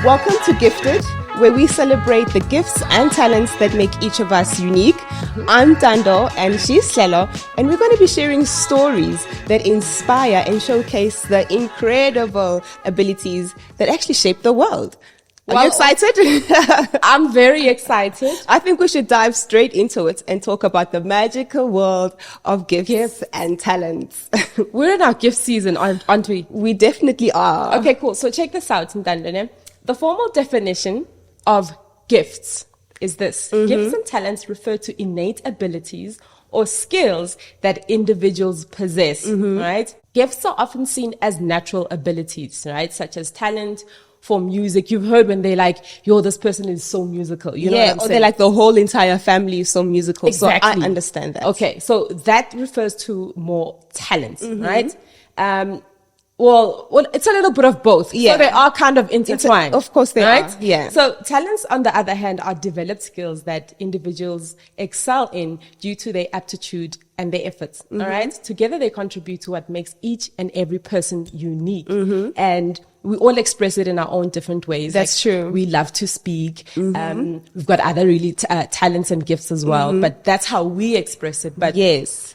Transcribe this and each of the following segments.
Welcome to Gifted, where we celebrate the gifts and talents that make each of us unique. I'm Ntando and she's Hlelo, and we're going to be sharing stories that inspire and showcase the incredible abilities that actually shape the world. Are you excited? I'm very excited. I think we should dive straight into it and talk about the magical world of gifts and talents. We're in our gift season, aren't we? We definitely are. Okay, cool. So check this out, Ntando. The formal definition of gifts is this. Gifts and talents refer to innate abilities or skills that individuals possess, right? Gifts are often seen as natural abilities, right? Such as talent for music. You've heard when they're like, yo, this person is so musical. You know what I'm saying? They're like the whole entire family is so musical. Exactly. So I understand that. Okay, so that refers to more talent, right? Well, it's a little bit of both. Yeah. So they are kind of intertwined. Of course they are. Yeah. So talents, on the other hand, are developed skills that individuals excel in due to their aptitude and their efforts. All right. Together they contribute to what makes each and every person unique. And we all express it in our own different ways. That's true. We love to speak. We've got other really talents and gifts as well, but that's how we express it. But yes.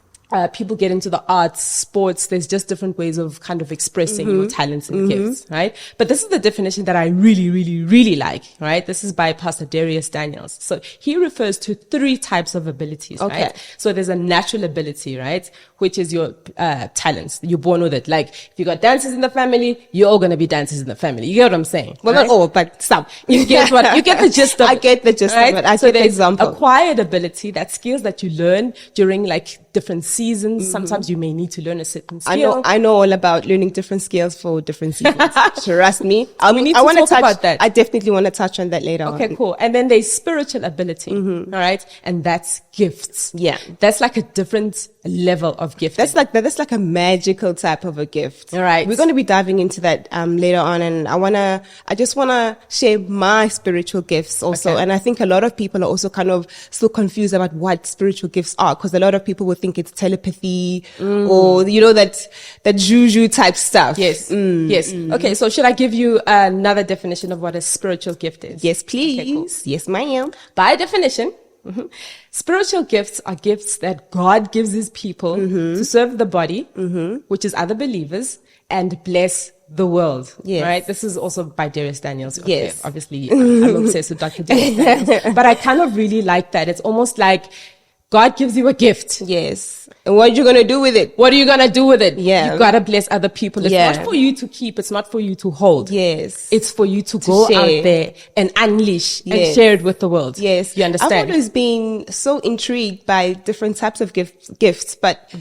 People get into the arts, sports. There's just different ways of kind of expressing your talents and gifts, right? But this is the definition that I really, really, really like, right? This is by Pastor Darius Daniels. So he refers to 3 types of abilities, right? So there's a natural ability, right? Which is your talents. You're born with it. Like if you got dancers in the family, you're all going to be dancers in the family. You get what I'm saying? Well, not all, but some. You get what? You get the gist of it. I get the gist of it. I so get the example. Acquired ability, that's skills that you learn during like different seasons. Sometimes you may need to learn a certain skill. I know all about learning different skills for different seasons. Trust me. We need to talk about that. I definitely want to touch on that later on. Okay, cool. And then there's spiritual ability, all right? And that's gifts. Yeah. That's like a different level of gift. That's like a magical type of a gift. All right. We're going to be diving into that later on, and I just want to share my spiritual gifts also. Okay. And I think a lot of people are also kind of still confused about what spiritual gifts are, because a lot of people would think it's telepathy or you know that juju type stuff. Yes. Yes. Okay, so should I give you another definition of what a spiritual gift is? Yes, please. Okay, cool. Yes, ma'am. By definition, spiritual gifts are gifts that God gives his people to serve the body, which is other believers, and bless the world. Yes. Right? This is also by Darius Daniels. Yes. Okay, obviously, I'm obsessed with Dr. Darius Daniels. But I kind of really like that. It's almost like God gives you a gift. Yes. And what are you going to do with it? What are you going to do with it? Yeah. You got to bless other people. It's not for you to keep. It's not for you to hold. Yes. It's for you to go share. out there and unleash and share it with the world. Yes. You understand? I've always been so intrigued by different types of gifts, but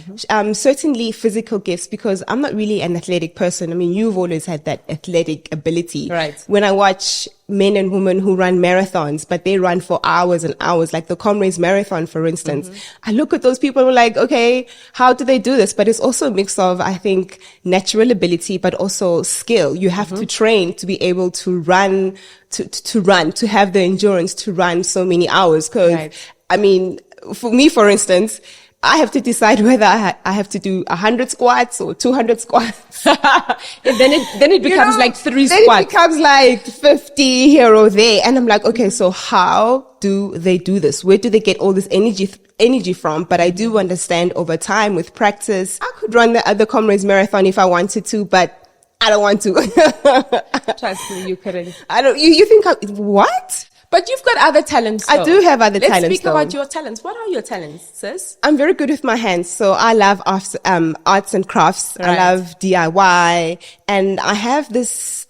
certainly physical gifts, because I'm not really an athletic person. I mean, you've always had that athletic ability. Right. When I watch men and women who run marathons, but they run for hours and hours, like the Comrades Marathon, for instance. I look at those people and I'm like, okay, how do they do this? But it's also a mix of, I think, natural ability, but also skill. You have to train to be able to run, to have the endurance to run so many hours. Cause I mean, for me, for instance, I have to decide whether I have to do 100 squats or 200 squats. And then it becomes like 3 then squats. It becomes like 50 here or there. And I'm like, okay, so how do they do this? Where do they get all this energy from? But I do understand over time with practice, I could run the Comrades Marathon if I wanted to, but I don't want to. Trust me, you couldn't. You think what? But you've got other talents. I do have other talents. Let's speak about your talents. What are your talents, sis? I'm very good with my hands. So I love arts and crafts. Right. I love DIY. And I have this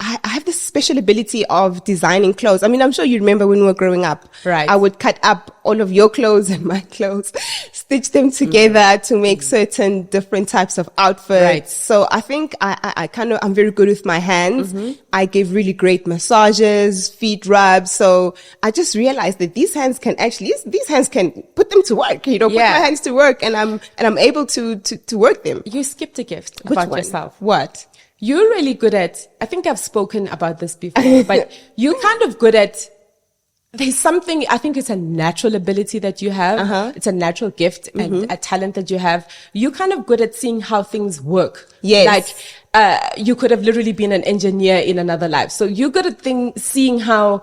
special ability of designing clothes. I mean, I'm sure you remember when we were growing up. Right. I would cut up all of your clothes and my clothes, stitch them together to make certain different types of outfits. Right. So I think I'm very good with my hands. I give really great massages, feet rubs. So I just realized that these hands can put them to work, put my hands to work, and I'm able to work them. You skipped a gift Which about one? yourself. What? You're really good at, I think I've spoken about this before, but you're kind of good at there's something, I think it's a natural ability that you have. It's a natural gift and a talent that you have. You're kind of good at seeing how things work. Yes. Like, you could have literally been an engineer in another life. So you're good at seeing how,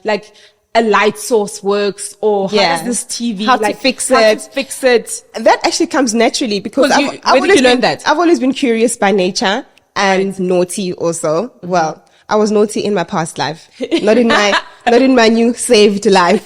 like, a light source works, or how does this TV, how like, to fix how it. to fix it. That actually comes naturally because where did you learn that? I've always been curious by nature and naughty also. Well, I was naughty in my past life, not in my new saved life.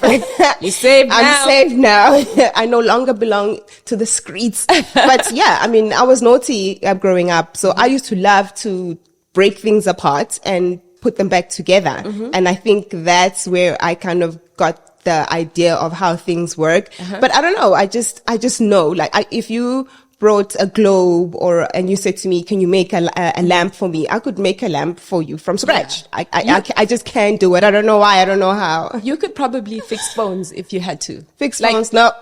You saved now. I'm saved now. I no longer belong to the streets. But yeah, I mean, I was naughty growing up. So I used to love to break things apart and put them back together. And I think that's where I kind of got the idea of how things work. But I don't know. I just know, like, if you brought a globe and you said to me, can you make a lamp for me? I could make a lamp for you from scratch. I just can't do it. I don't know why. I don't know how. You could probably fix phones if you had to. Fix phones? No,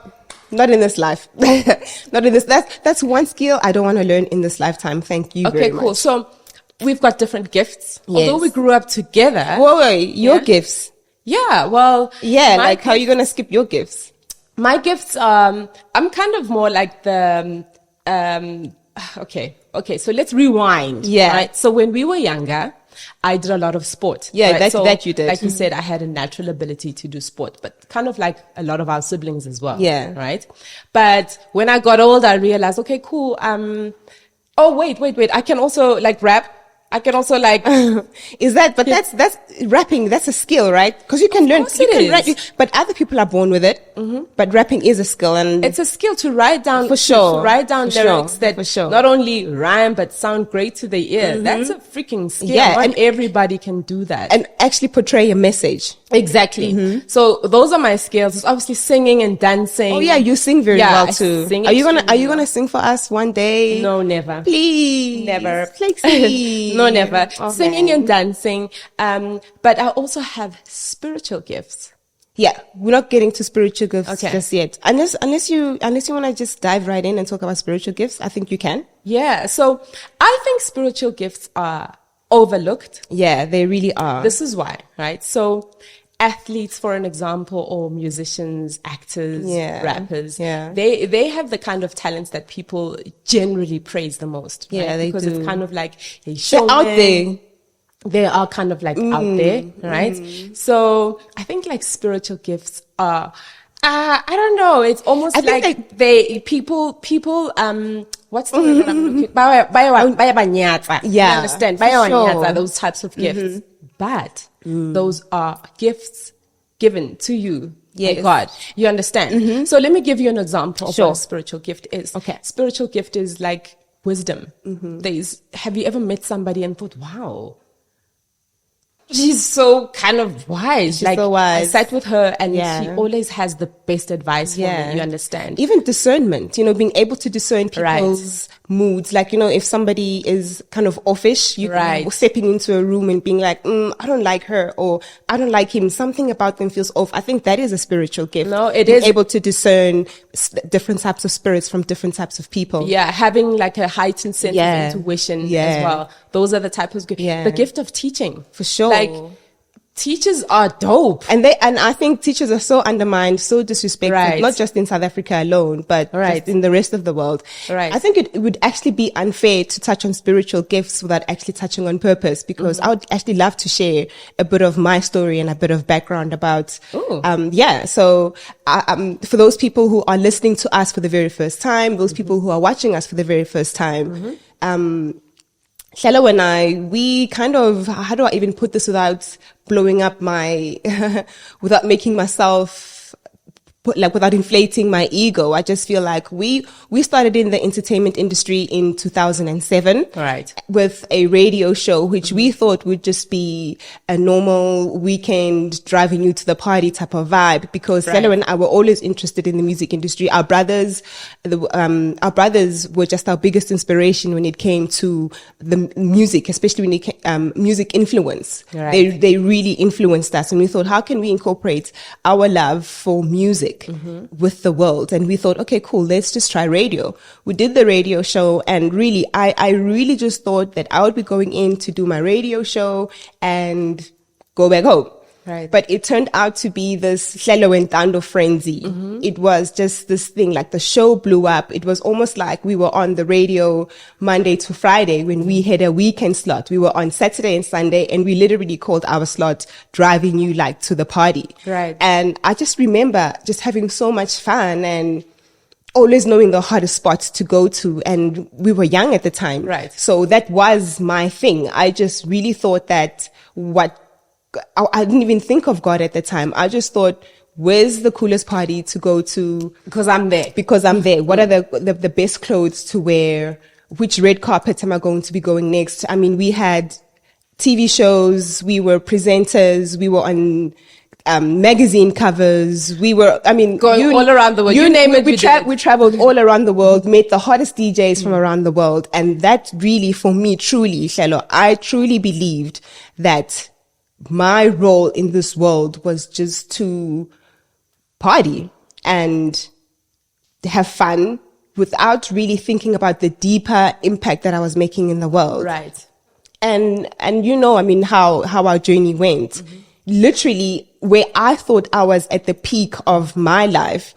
not in this life. Not in this. That's one skill I don't want to learn in this lifetime. Thank you very much. Okay, cool. So we've got different gifts. Yes. Although we grew up together. Wait, your gifts. Yeah, well. Yeah, like how are you going to skip your gifts? My gifts, I'm kind of more like the, okay, so let's rewind. Yeah. Right? So when we were younger, I did a lot of sport. Yeah, right? that you did. Like you said, I had a natural ability to do sport, but kind of like a lot of our siblings as well. Yeah. Right? But when I got older, I realized, okay, cool. Oh, wait. I can also like rap. I can also like, that's rapping. That's a skill, right? Because you can learn, but other people are born with it. But rapping is a skill, and it's a skill to write down, for sure, to write down lyrics that not only rhyme, but sound great to the ear. That's a freaking skill. Yeah. Not everybody can do that. And actually portray a message. Exactly. So those are my skills. It's obviously singing and dancing. Oh yeah, you sing very well too. Are you gonna sing for us one day? No, never. Please. Never. Please. No, never. Okay. Singing and dancing. But I also have spiritual gifts. Yeah, we're not getting to spiritual gifts just yet. Unless you want to just dive right in and talk about spiritual gifts, I think you can. Yeah. So I think spiritual gifts are overlooked. Yeah, they really are. This is why, right? So athletes, for an example, or musicians, actors, rappers, they have the kind of talents that people generally praise the most. Yeah, right? they because do. It's kind of like they're out there. They are kind of like out there, right? So I think like spiritual gifts are, I don't know. It's almost like people, what's the word that I'm looking? Yeah. You understand? Sure. Those types of gifts. But those are gifts given to you by God. You understand? So let me give you an example of what a spiritual gift is. Okay. Spiritual gift is like wisdom. Have you ever met somebody and thought, wow, she's so kind of wise. She's so wise. I sat with her and she always has the best advice for me. You understand? Even discernment, being able to discern people's moods. Like, if somebody is kind of offish, stepping into a room and being like, I don't like her, or I don't like him. Something about them feels off. I think that is a spiritual gift. No, it being is. Able to discern different types of spirits from different types of people. Yeah. Having like a heightened sense of intuition as well. Those are the types of gifts. Yeah. The gift of teaching. For sure. Like, teachers are dope. And I think teachers are so undermined, so disrespected, not just in South Africa alone, but just in the rest of the world. Right. I think it would actually be unfair to touch on spiritual gifts without actually touching on purpose, because I would actually love to share a bit of my story and a bit of background about, So, for those people who are listening to us for the very first time, those people who are watching us for the very first time, Hlelo and I, we kind of, how do I even put this without blowing up without making myself, without inflating my ego? I just feel like we started in the entertainment industry in 2007. Right. With a radio show, which we thought would just be a normal weekend driving you to the party type of vibe, because Hlelo and I were always interested in the music industry. Our brothers were just our biggest inspiration when it came to the music, especially when it came, music influence. Right. They really influenced us, and we thought, how can we incorporate our love for music with the world? And we thought, okay, cool, let's just try radio. We did the radio show, and really, I really just thought that I would be going in to do my radio show and go back home. Right. But it turned out to be this Hlelo and Ntando frenzy. It was just this thing, like the show blew up. It was almost like we were on the radio Monday to Friday when we had a weekend slot. We were on Saturday and Sunday, and we literally called our slot Driving You Like to the Party. Right. And I just remember just having so much fun and always knowing the hottest spots to go to. And we were young at the time. Right. So that was my thing. I just really thought that I didn't even think of God at the time. I just thought, where's the coolest party to go to? Because I'm there. What are the best clothes to wear? Which red carpet am I going to be going next? I mean, we had TV shows. We were presenters. We were on magazine covers. We were, going all around the world. You name it, we traveled all around the world, met the hottest DJs from around the world. And that really, for me, truly, Hlelo, I truly believed that my role in this world was just to party and have fun without really thinking about the deeper impact that I was making in the world. Right. And how our journey went. Literally, where I thought I was at the peak of my life,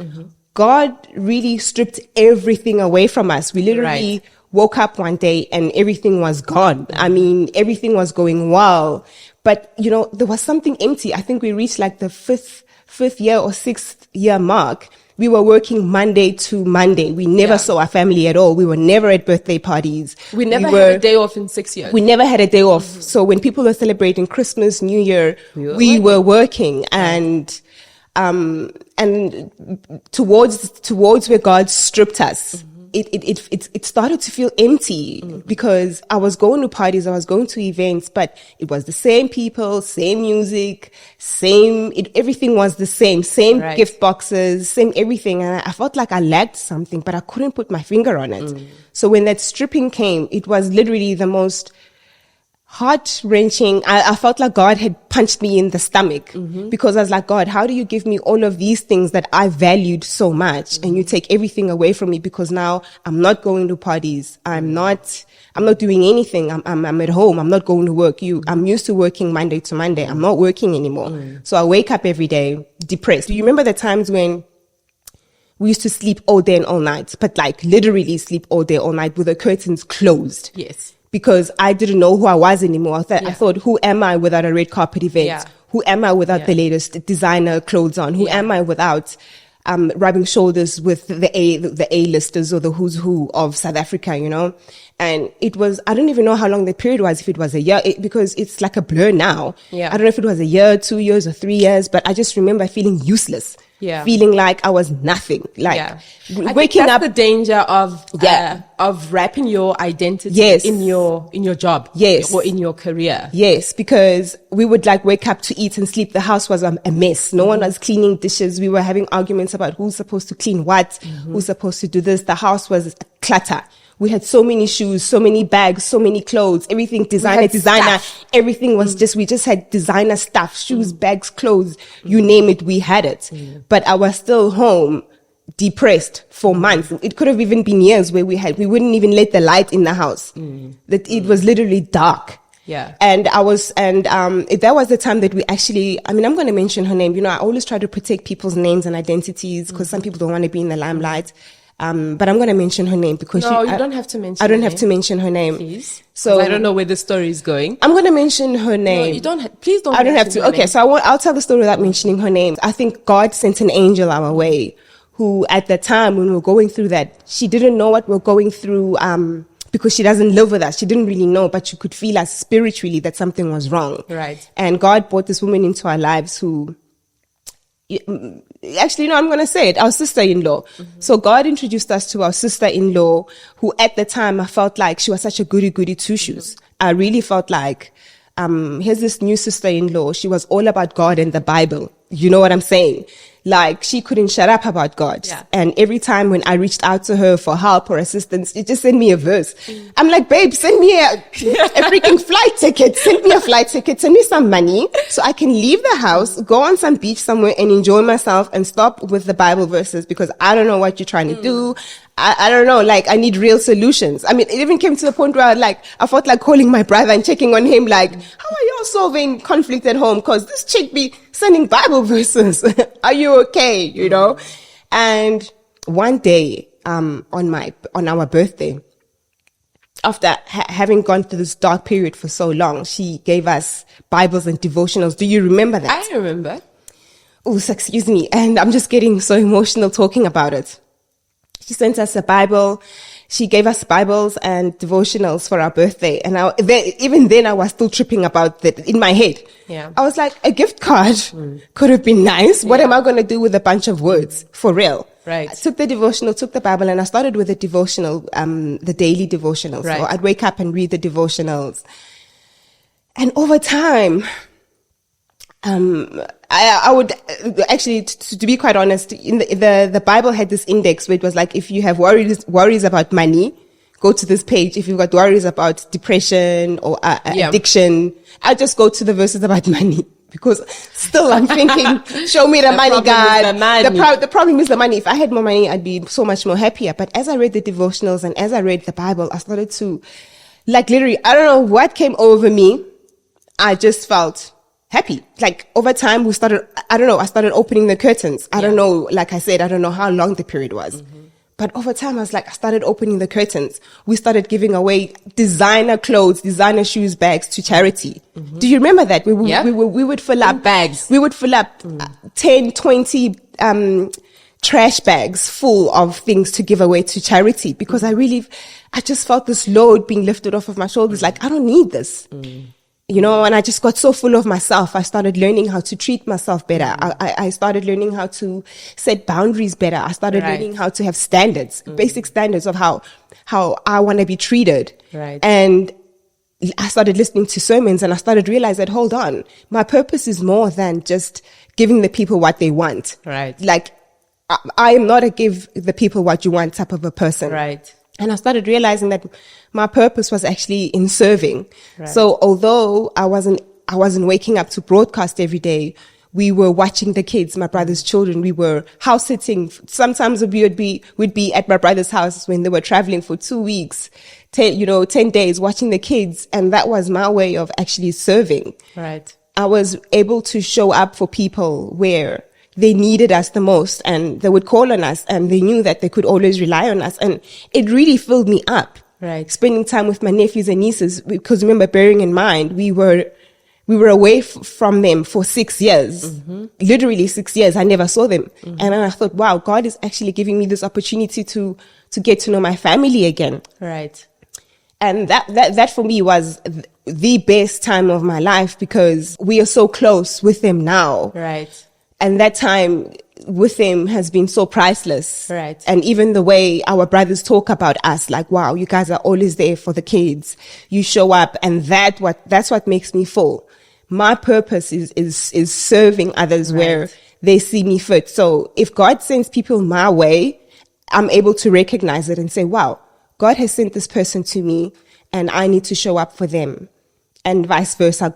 God really stripped everything away from us. We literally woke up one day and everything was gone. I mean, everything was going well. But, there was something empty. I think we reached like the fifth year or sixth year mark. We were working Monday to Monday. We never saw our family at all. We were never at birthday parties. We never had a day off in 6 years. We never had a day off. So when people were celebrating Christmas, New Year, we were working. And towards where God stripped us, it started to feel empty because I was going to parties, I was going to events, but it was the same people, same music, everything was the same gift boxes, same everything. And I felt like I lacked something, but I couldn't put my finger on it. So when that stripping came, it was literally the most heart-wrenching. I felt like God had punched me in the stomach because I was like, God, how do you give me all of these things that I valued so much and you take everything away from me because now I'm not going to parties. I'm not doing anything. I'm at home. I'm not going to work. I'm used to working Monday to Monday. I'm not working anymore. So I wake up every day depressed. Do you remember the times when we used to sleep all day and all night, but like literally sleep all day, all night with the curtains closed? Yes. Because I didn't know who I was anymore. I thought, who am I without a red carpet event? Yeah. Who am I without the latest designer clothes on? Who am I without rubbing shoulders with the A-listers or the who's who of South Africa, And it was, I don't even know how long the period was, if it was a year, because it's like a blur now. Yeah. I don't know if it was a year, 2 years or 3 years, but I just remember feeling useless. Yeah. Feeling like I was nothing. Like waking up. The danger of wrapping your identity in your job. Yes. Or in your career. Yes, because we would like wake up to eat and sleep. The house was a mess. No one was cleaning dishes. We were having arguments about who's supposed to clean what, who's supposed to do this. The house was clutter. We had so many shoes, so many bags, so many clothes, everything designer. Stuff. Everything was we just had designer stuff, shoes, bags, clothes, you name it, we had it. But I was still home, depressed for months. It could have even been years where we wouldn't even let the light in the house. That it was literally dark. Yeah. And that was the time that we actually, I'm going to mention her name. I always try to protect people's names and identities because some people don't want to be in the limelight. But I'm going to mention her name because you don't have to mention. I don't have to mention her name, please. So I don't know where the story is going. I'm going to mention her name. No, you don't. Please don't. I don't have to. Okay, so I'll tell the story without mentioning her name. I think God sent an angel our way, who at the time when we were going through that, she didn't know what we're going through. Because she doesn't live with us. She didn't really know, but she could feel us spiritually that something was wrong. Right. And God brought this woman into our lives who, actually, no, I'm going to say it, our sister-in-law. So God introduced us to our sister-in-law, who at the time I felt like she was such a goody-goody two-shoes. I really felt like, here's this new sister-in-law. She was all about God and the Bible. You know what I'm saying? Like, she couldn't shut up about God. Yeah. And every time when I reached out to her for help or assistance, she just sent me a verse. I'm like, babe, send me a freaking flight ticket. Send me a flight ticket. Send me some money so I can leave the house, go on some beach somewhere and enjoy myself and stop with the Bible verses because I don't know what you're trying to do. I don't know, like I need real solutions. I mean, it even came to the point where I felt like calling my brother and checking on him, like, how are you solving conflict at home? Cause this chick be sending Bible verses. Are you okay? You know? And one day, on our birthday, after having gone through this dark period for so long, she gave us Bibles and devotionals. Do you remember that? I remember. Oh, excuse me. And I'm just getting so emotional talking about it. She sent us a Bible. She gave us Bibles and devotionals for our birthday. And even then I was still tripping about that in my head. Yeah. I was like, a gift card could have been nice. What am I going to do with a bunch of words? For real. Right. I took the devotional, took the Bible, and I started with the devotional, the daily devotionals. Right. So I'd wake up and read the devotionals. And over time, I would actually, to be quite honest, in the Bible had this index where it was like, if you have worries about money, go to this page. If you've got worries about depression or addiction, I just go to the verses about money. Because still I'm thinking, show me the money, God. The problem is the money. If I had more money, I'd be so much more happier. But as I read the devotionals and as I read the Bible, I started to, like, literally, I don't know what came over me. I just felt happy. Like, over time, I started opening the curtains. I don't know, like I said, I don't know how long the period was. Mm-hmm. But over time, I started opening the curtains. We started giving away designer clothes, designer shoes, bags to charity. Mm-hmm. Do you remember that? We would fill up bags. We would fill up 10, 20 trash bags full of things to give away to charity, because I just felt this load being lifted off of my shoulders. Like, I don't need this. You know, and I just got so full of myself. I started learning how to treat myself better. I started learning how to set boundaries better. I started learning how to have standards, basic standards of how I want to be treated. Right. And I started listening to sermons, and I started realizing that, hold on, my purpose is more than just giving the people what they want. Right. Like, I am not a give the people what you want type of a person. Right. And I started realizing that my purpose was actually in serving. Right. So although I wasn't waking up to broadcast every day, we were watching the kids, my brother's children. We were house sitting. Sometimes we'd be at my brother's house when they were traveling for 2 weeks, 10 days, watching the kids. And that was my way of actually serving. Right. I was able to show up for people where they needed us the most, and they would call on us, and they knew that they could always rely on us. And it really filled me up. Right. Spending time with my nephews and nieces, because remember, bearing in mind, we were away from them for 6 years, literally 6 years. I never saw them. And then I thought, wow, God is actually giving me this opportunity to get to know my family again. Right. And that for me was the best time of my life, because we are so close with them now. Right. And that time with them has been so priceless. Right. And even the way our brothers talk about us, like, wow, you guys are always there for the kids. You show up, and that's what makes me full. My purpose is serving others where they see me fit. So if God sends people my way, I'm able to recognize it and say, wow, God has sent this person to me, and I need to show up for them. And vice versa.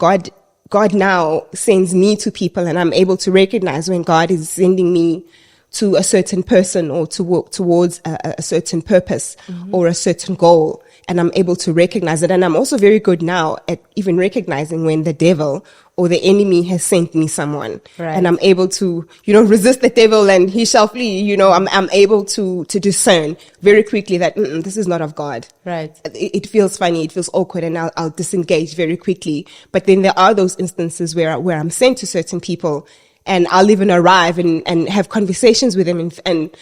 God now sends me to people, and I'm able to recognize when God is sending me to a certain person or to work towards a certain purpose or a certain goal. And I'm able to recognize it. And I'm also very good now at even recognizing when the devil or the enemy has sent me someone. Right. And I'm able to, resist the devil and he shall flee. I'm able to discern very quickly that this is not of God. Right. It feels funny. It feels awkward, and I'll disengage very quickly. But then there are those instances where I'm sent to certain people, and I'll even arrive and have conversations with them. And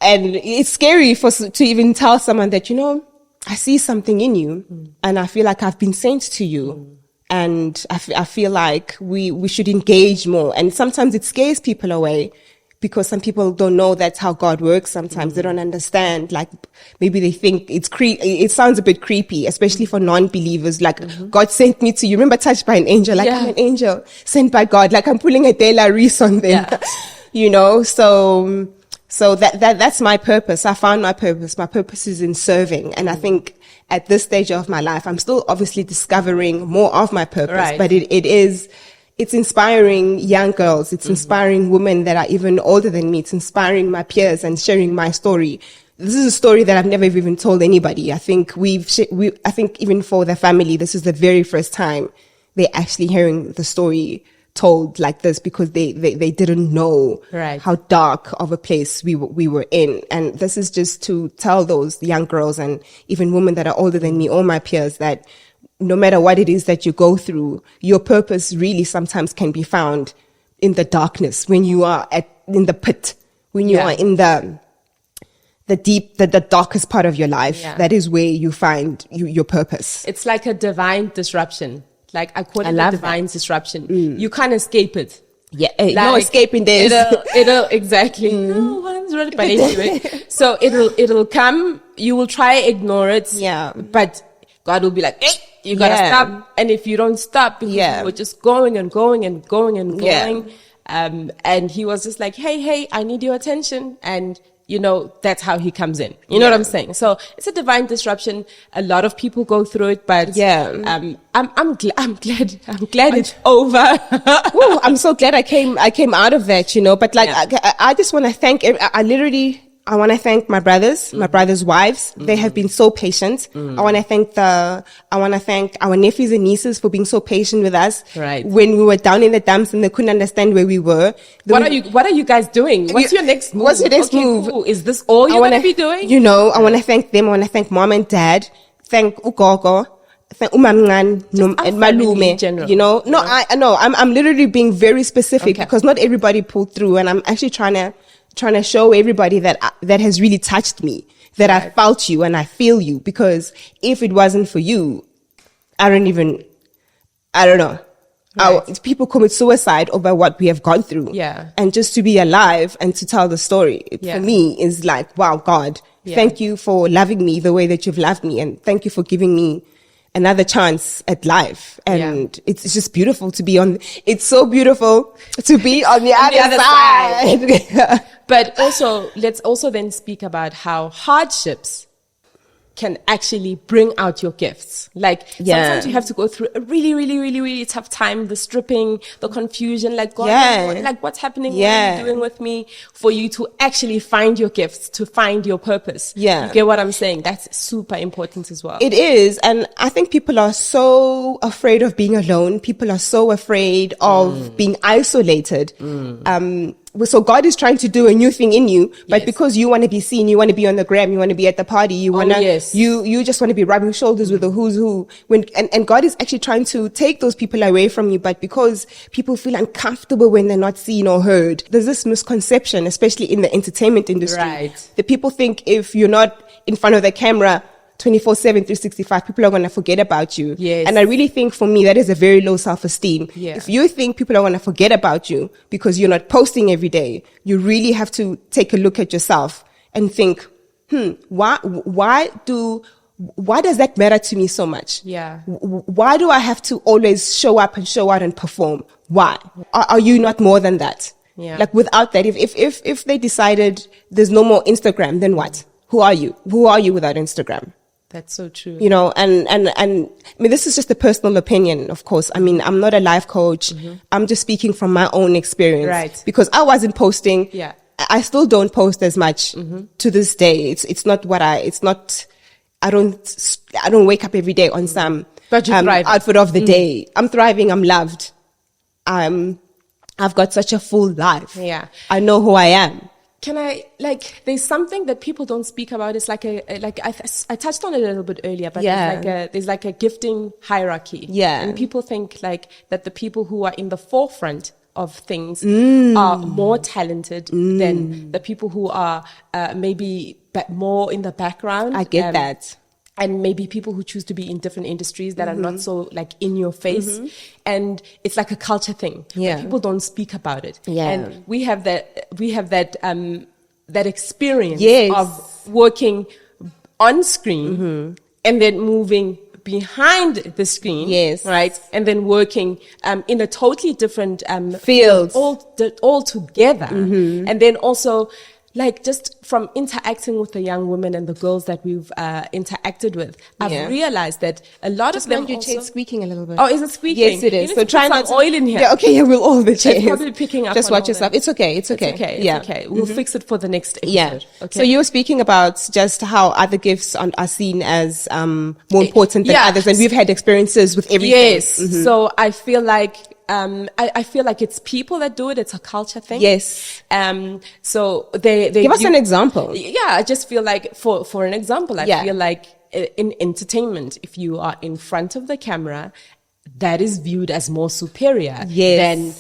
it's scary to even tell someone that, I see something in you, and I feel like I've been sent to you. And I feel like we should engage more. And sometimes it scares people away, because some people don't know that's how God works. Sometimes they don't understand. Like, maybe they think it sounds a bit creepy, especially for non-believers. Like, God sent me to you. Remember Touched by an Angel? Like, I'm an angel sent by God. Like, I'm pulling a De La Reese on them. Yeah. So that's my purpose. I found my purpose. My purpose is in serving. And I think at this stage of my life, I'm still obviously discovering more of my purpose, right. But it's inspiring young girls. It's inspiring women that are even older than me. It's inspiring my peers and sharing my story this is a story that I've never even told anybody. I think I think even for the family, this is the very first time they're actually hearing the story told like this, because they didn't know how dark of a place we were in. And this is just to tell those young girls and even women that are older than me, all my peers, that no matter what it is that you go through, your purpose really sometimes can be found in the darkness, when you are in the pit, when you are in the darkest part of your life. That is where you find your purpose. It's like a divine disruption. Like I call it a divine disruption. You can't escape it. Yeah, no escaping this. It'll exactly. No one's ready, but anyway. So it'll come. You will try ignore it. Yeah, but God will be like, hey, you gotta stop. And if you don't stop, because you were just going and going and going and going. And he was just like, hey, I need your attention. And you know, that's how he comes in. You know what I'm saying? So it's a divine disruption. A lot of people go through it, but I'm glad it's over. Ooh, I'm so glad I came out of that, you know. But like, I just want to thank. I want to thank my brothers, my brothers' wives. They have been so patient. I want to thank our nephews and nieces for being so patient with us. Right. When we were down in the dumps and they couldn't understand where we were. What are you guys doing? What's your next move? What's your next move? Cool. Is this all you're going to be doing? You know, I want to thank them. I want to thank mom and dad. Thank Ugogo. Thank Umamngan and Malume. You know, I know. I'm literally being very specific because not everybody pulled through, and I'm actually trying to show everybody that has really touched me, that I felt you and I feel you, because if it wasn't for you, I don't know. People commit suicide over what we have gone through. Yeah. And just to be alive and to tell the story, for me, is like, wow, God, thank you for loving me the way that you've loved me. And thank you for giving me another chance at life. And it's just beautiful to be it's so beautiful to be on the other side. But also, let's also then speak about how hardships can actually bring out your gifts. Like sometimes you have to go through a really, really, really, really tough time, the stripping, the confusion, like God, like what's happening? What are you doing with me? For you to actually find your gifts, to find your purpose. You get what I'm saying? That's super important as well. It is. And I think people are so afraid of being alone. People are so afraid of being isolated. So God is trying to do a new thing in you, but because you want to be seen, you want to be on the gram, you want to be at the party, you want to, you just want to be rubbing shoulders with the who's who. And God is actually trying to take those people away from you, but because people feel uncomfortable when they're not seen or heard, there's this misconception, especially in the entertainment industry. The people think if you're not in front of the camera 24/7, 365, people are going to forget about you. And I really think for me, that is a very low self-esteem. If you think people are going to forget about you because you're not posting every day, you really have to take a look at yourself and think, why does that matter to me so much? Why do I have to always show up and show out and perform? Why? Are you not more than that? Like without that, if they decided there's no more Instagram, then what? Who are you? Who are you without Instagram? That's so true. You know, and I mean, this is just a personal opinion, of course. I mean, I'm not a life coach. I'm just speaking from my own experience. Because I wasn't posting. I still don't post as much to this day. It's not I don't wake up every day on some outfit of the day. I'm thriving. I'm loved. I've got such a full life. I know who I am. Can I, there's something that people don't speak about. It's I touched on it a little bit earlier, but there's like a gifting hierarchy. And people think that the people who are in the forefront of things are more talented than the people who are maybe more in the background. I get that. And maybe people who choose to be in different industries that are not so in your face. And it's like a culture thing. People don't speak about it. And we have that experience of working on screen and then moving behind the screen. Right. And then working in a totally different field all together. And then also like just from interacting with the young women and the girls that we've interacted with, I've realized that a lot of them your also... chair's squeaking a little bit. Oh, is it squeaking? Yes, it is. You So need to try put not some oil in here. Yeah, okay, yeah, we'll all the chairs. It's probably picking up. Just on watch all yourself. that. It's okay. It's okay. It's okay. We'll fix it for the next episode. Yeah. Okay. So you were speaking about just how other gifts are seen as more important than others, and we've had experiences with everything. Yes. So I feel like I feel like it's people that do it. It's a culture thing. Yes. So they give us an example. Yeah, I just feel like for an example, I feel like in entertainment, if you are in front of the camera, that is viewed as more superior than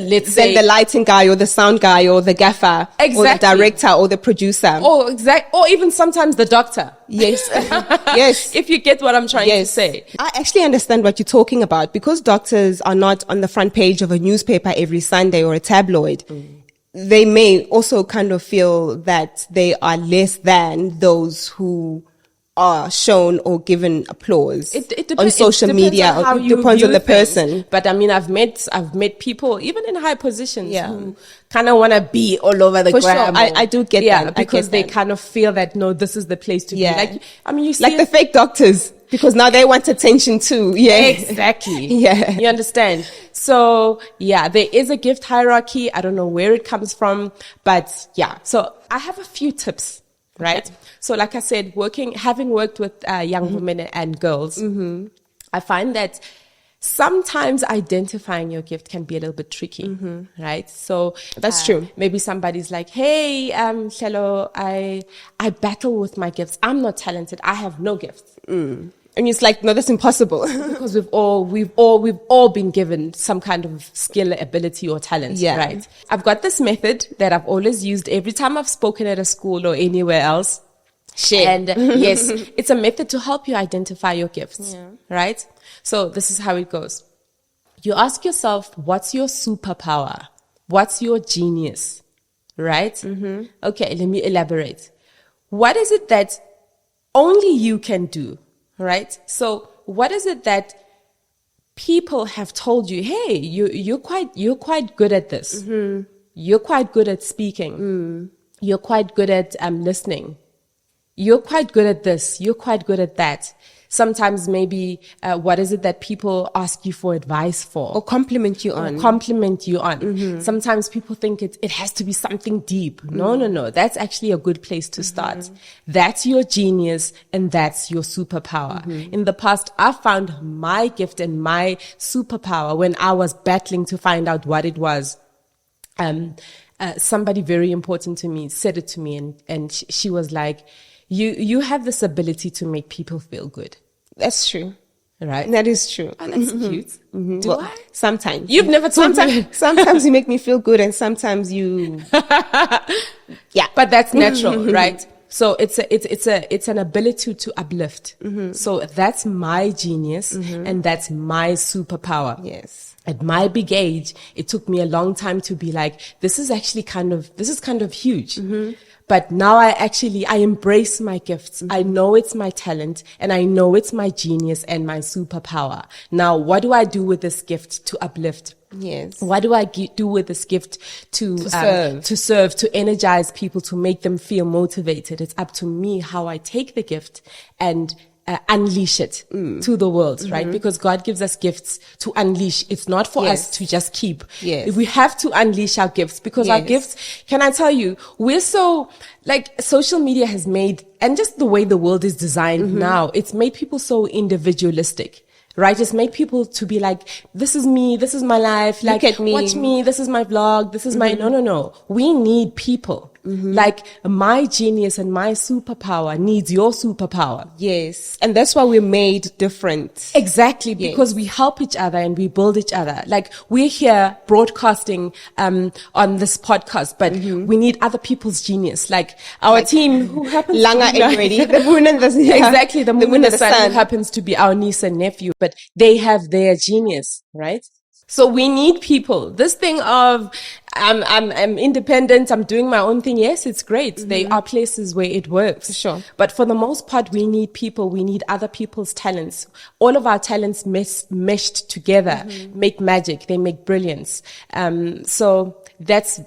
let's say the lighting guy or the sound guy or the gaffer or the director or the producer. Or even sometimes the doctor. Yes. Yes. If you get what I'm trying to say. I actually understand what you're talking about, because doctors are not on the front page of a newspaper every Sunday or a tabloid. They may also kind of feel that they are less than those who are shown or given applause on social media. It depends on the person. But I mean, I've met people even in high positions who kind of want to be all over the gram. Sure. I do get that. Because they kind of feel that, no, this is the place to be. Like, I mean, you see, like the fake doctors, because now they want attention too. Yeah, exactly. You understand? So there is a gift hierarchy. I don't know where it comes from, but so I have a few tips. Right. So like I said, having worked with young women and girls, I find that sometimes identifying your gift can be a little bit tricky. Right. So that's true. Maybe somebody's like, hey, Hlelo, I battle with my gifts. I'm not talented. I have no gifts. And it's like, no, that's impossible. Because we've all been given some kind of skill, ability, or talent, right? I've got this method that I've always used every time I've spoken at a school or anywhere else. And yes, it's a method to help you identify your gifts, right? So this is how it goes. You ask yourself, what's your superpower? What's your genius? Right? Okay, let me elaborate. What is it that only you can do? Right? So what is it that people have told you, hey, you're quite good at this. You're quite good at speaking. You're quite good at listening. You're quite good at this. You're quite good at that. Sometimes maybe what is it that people ask you for advice for? Or compliment you on. Sometimes people think it has to be something deep. No. That's actually a good place to start. That's your genius and that's your superpower. In the past, I found my gift and my superpower when I was battling to find out what it was. Somebody very important to me said it to me and she was like, You have this ability to make people feel good. That's true. Right? That is true. Oh, that's cute. Do I? Sometimes. You've never told me. Sometimes you make me feel good and sometimes you... But that's natural, right? So it's an ability to uplift. So that's my genius and that's my superpower. Yes. At my big age, it took me a long time to be like, this is kind of huge. But now I embrace my gifts. I know it's my talent and I know it's my genius and my superpower. Now, what do I do with this gift to uplift? Yes. What do I do with this gift to serve, to energize people, to make them feel motivated? It's up to me how I take the gift and unleash it to the world, right? Because God gives us gifts to unleash. It's not for us to just keep. Yes. We have to unleash our gifts because our gifts, can I tell you, we're so, like, social media has made, and just the way the world is designed now, it's made people so individualistic. Right? It's made people to be like, this is me, this is my life, like, look at me. Watch me, this is my vlog, this is my, no. We need people. Like, my genius and my superpower needs your superpower. Yes. And that's why we're made different. Exactly. Because we help each other and we build each other. Like, we're here broadcasting, on this podcast, but we need other people's genius. Like, our team, who happens Langa to be already. The moon and the sun. Exactly. The moon and the sun, who happens to be our niece and nephew, but they have their genius, right? So we need people. This thing of, I'm independent, I'm doing my own thing. Yes, it's great. There are places where it works. Sure. But for the most part, we need people. We need other people's talents. All of our talents meshed together make magic. They make brilliance. So that's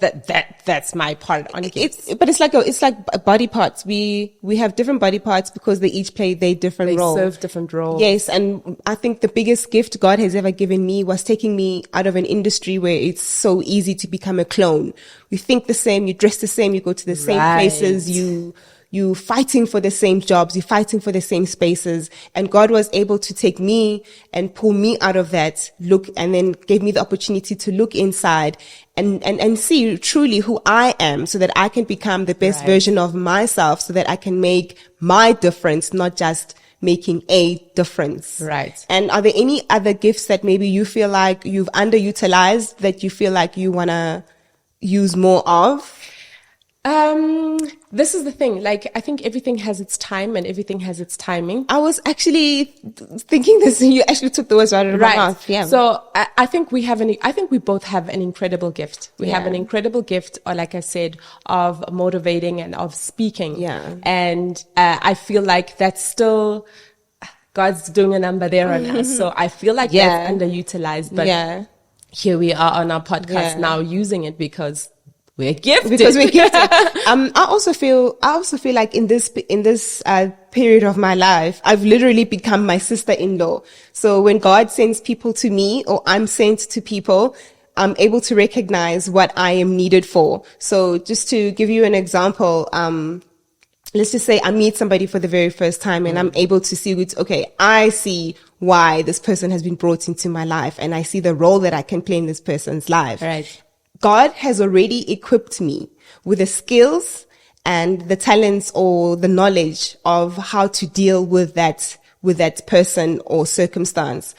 that's my part on gifts. But it's like body parts. We have different body parts because they each play their different role. They serve different roles. Yes, and I think the biggest gift God has ever given me was taking me out of an industry where it's so easy to become a clone. You think the same, you dress the same, you go to the same places, you fighting for the same jobs, you're fighting for the same spaces. And God was able to take me and pull me out of that and then gave me the opportunity to look inside and see truly who I am so that I can become the best version of myself, so that I can make my difference, not just making a difference. Right. And are there any other gifts that maybe you feel like you've underutilized that you feel like you want to use more of? This is the thing. Like, I think everything has its time and everything has its timing. I was actually thinking this, you actually took the words right out of my mouth. Yeah. So I think we both have an incredible gift. We have an incredible gift, or like I said, of motivating and of speaking. Yeah. And, I feel like that's still, God's doing a number there on us. So I feel like that's underutilized, but here we are on our podcast now using it because we're gifted. I also feel like in this period of my life, I've literally become my sister-in-law. So when God sends people to me, or I'm sent to people, I'm able to recognize what I am needed for. So just to give you an example, let's just say I meet somebody for the very first time and I'm able to see, okay, I see why this person has been brought into my life and I see the role that I can play in this person's life. Right. God has already equipped me with the skills and the talents or the knowledge of how to deal with that person or circumstance.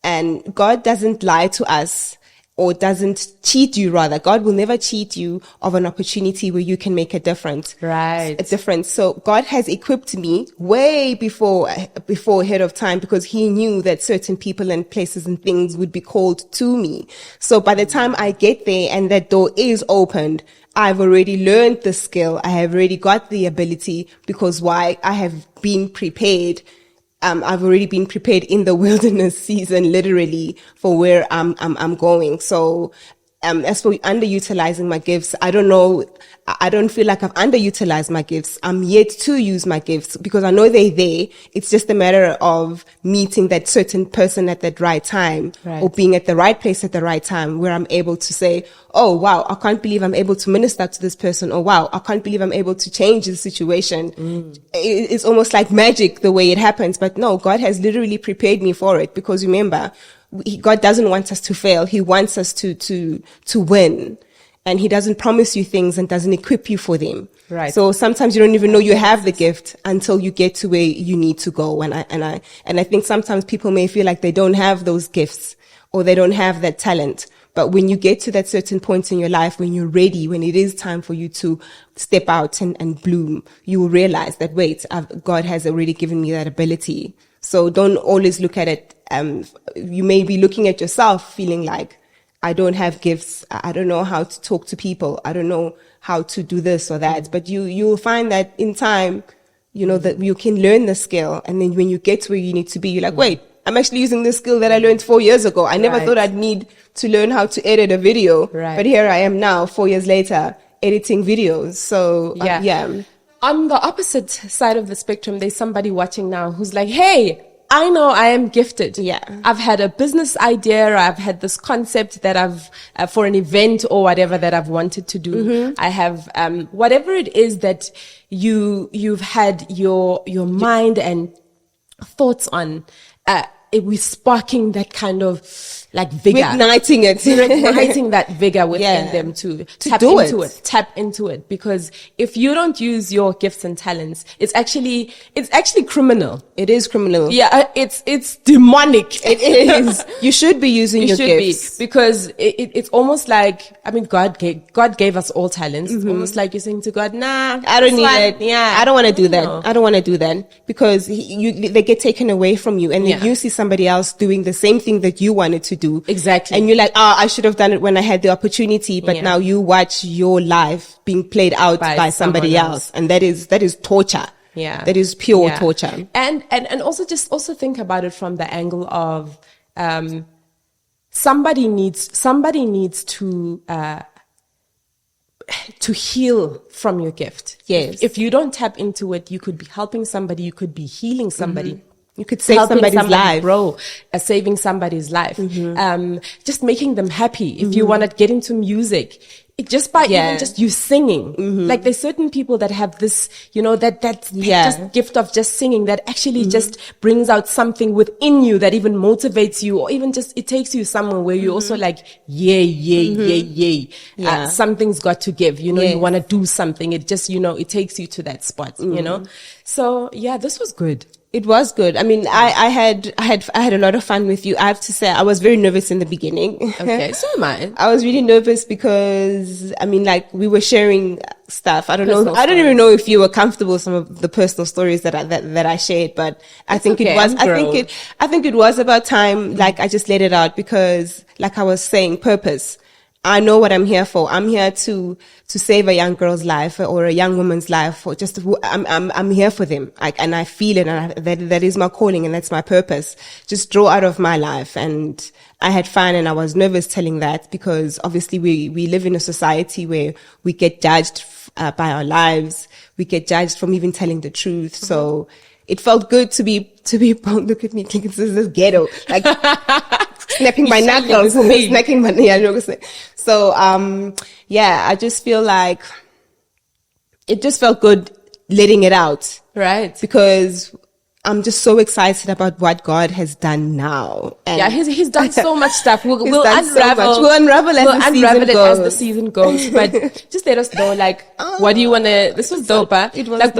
And God doesn't lie to us, or doesn't cheat you, rather. God will never cheat you of an opportunity where you can make a difference. Right. A difference. So God has equipped me way before ahead of time, because he knew that certain people and places and things would be called to me. So by the time I get there and that door is opened, I've already learned the skill. I have already got the ability, because why? I have been prepared. I've already been prepared in the wilderness season, literally, for where I'm going. So, as for underutilizing my gifts, I don't know. I don't feel like I've underutilized my gifts. I'm yet to use my gifts because I know they're there. It's just a matter of meeting that certain person at that right time, or being at the right place at the right time, where I'm able to say, oh, wow, I can't believe I'm able to minister to this person. Or wow, I can't believe I'm able to change the situation. It's almost like magic the way it happens. But no, God has literally prepared me for it, because remember, God doesn't want us to fail. He wants us to win. And he doesn't promise you things and doesn't equip you for them. Right. So sometimes you don't even know you have the gift until you get to where you need to go. And I think sometimes people may feel like they don't have those gifts, or they don't have that talent. But when you get to that certain point in your life, when you're ready, when it is time for you to step out and bloom, you will realize that, wait, God has already given me that ability. So don't always look at it. You may be looking at yourself feeling like, I don't have gifts. I don't know how to talk to people. I don't know how to do this or that. But you'll find that in time, that you can learn the skill. And then when you get to where you need to be, you're like, wait, I'm actually using this skill that I learned 4 years ago. I never thought I'd need to learn how to edit a video. But here I am now, 4 years later, editing videos. So, yeah. On the opposite side of the spectrum, there's somebody watching now who's like, hey, I know I am gifted. Yeah. I've had a business idea, or I've had this concept that I've, for an event or whatever that I've wanted to do. I have, whatever it is that you've had your mind and thoughts on, we're sparking that kind of like vigor. Igniting it. Igniting that vigor within them to tap into it. Because if you don't use your gifts and talents, it's actually criminal. It is criminal. Yeah, it's demonic. It is. You should be using your gifts. Because it's almost like, I mean, God gave us all talents. It's almost like you're saying to God, nah, I don't need it. Yeah. I don't want to do that. I don't want to do that, because they get taken away from you, and then you see somebody else doing the same thing that you wanted to do. Exactly. And you're like, I should have done it when I had the opportunity, but now you watch your life being played out by somebody else. And that is torture. Yeah. That is pure torture. And also think about it from the angle of, somebody needs to, to heal from your gift. Yes. If you don't tap into it, you could be helping somebody, you could be healing somebody. You could save Helping somebody's somebody life. grow, saving somebody's life, just making them happy. If you want to get into music, just by even just you singing, like there's certain people that have this, that just gift of just singing that actually just brings out something within you that even motivates you, or even just it takes you somewhere where you're also like, yay. Something's got to give. You want to do something. It just it takes you to that spot. So yeah, this was good. It was good. I mean, I had a lot of fun with you. I have to say, I was very nervous in the beginning. Okay, so am I. I was really nervous because, I mean, like we were sharing stuff. I don't even know if you were comfortable with some of the personal stories that I shared, but I think it was about time. Like I just let it out because, like I was saying, purpose. I know what I'm here for. I'm here to save a young girl's life or a young woman's life, or just I'm here for them. And I feel it, and that is my calling, and that's my purpose. Just draw out of my life. And I had fun, and I was nervous telling that because obviously we live in a society where we get judged by our lives. We get judged from even telling the truth. So it felt good to be look at me, this is ghetto, like snapping my knuckles, snacking my So I just feel like it just felt good letting it out, right? Because I'm just so excited about what God has done now. And he's done so much stuff. We'll unravel. We'll unravel as the season goes. But just let us know, like, what do you wanna? This was dope. It was like, dope.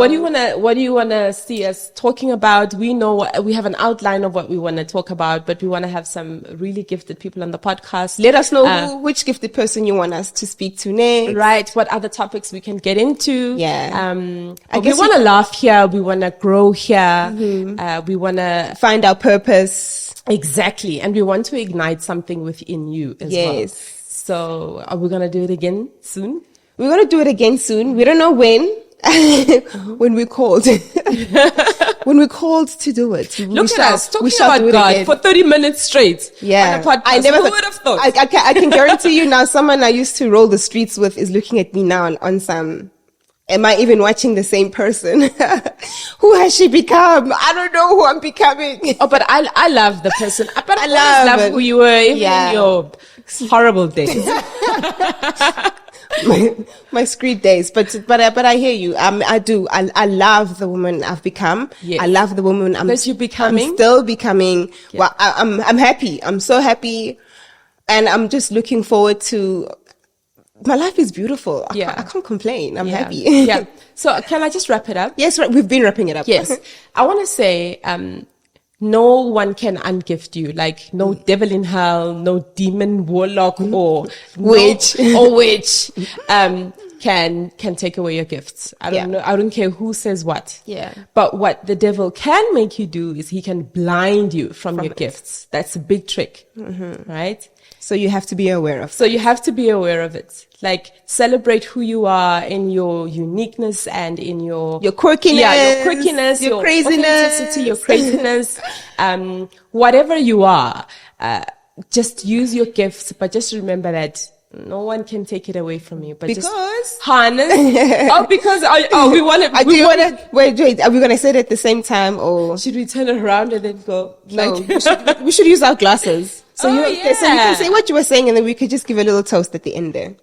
What do you wanna see us talking about? We know we have an outline of what we wanna talk about, but we wanna have some really gifted people on the podcast. Let us know which gifted person you want us to speak to next. Right. What other topics we can get into? Yeah. I guess we wanna laugh here. We wanna grow here. We want to find our purpose. Exactly. And we want to ignite something within you as well. Yes. So are we going to do it again soon? We're going to do it again soon. We don't know when. When we're called. When we're called to do it. Look at us talking about God for 30 minutes straight. Yeah. I never would have thought. I can guarantee you now, someone I used to roll the streets with is looking at me now on some... Am I even watching the same person? Who has she become? I don't know who I'm becoming. Oh, but I love the person. But I love who you were even in your horrible days. my street days. But I hear you. I do. I love the woman I've become. Yes. I love the woman that you're becoming. I'm still becoming. Yeah. Well, I'm happy. I'm so happy. And I'm just looking forward to... My life is beautiful. I can't complain. I'm happy. Yeah. So can I just wrap it up? Yes, right. We've been wrapping it up. Yes. I want to say, no one can ungift you. Like no devil in hell, no demon, warlock, or witch, can take away your gifts. I don't know. I don't care who says what. Yeah. But what the devil can make you do is he can blind you from your gifts. That's a big trick, right? So you have to be aware of. So you have to be aware of it. Like celebrate who you are in your uniqueness and in your quirkiness, your craziness, authenticity, your craziness, whatever you are. Just use your gifts, but just remember that no one can take it away from you. But just harness. We want to. Wait. Are we going to say it at the same time, or should we turn it around and then go? No, we should use our glasses. So so you can say what you were saying, and then we could just give a little toast at the end there.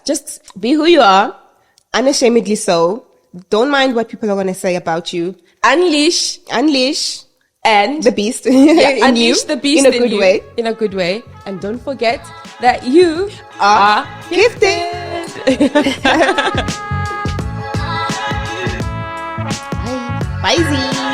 Just be who you are, unashamedly so. Don't mind what people are going to say about you. Unleash, and the beast. Unleash the beast in a good way. In a good way, and don't forget that you are gifted. Bye. Bye.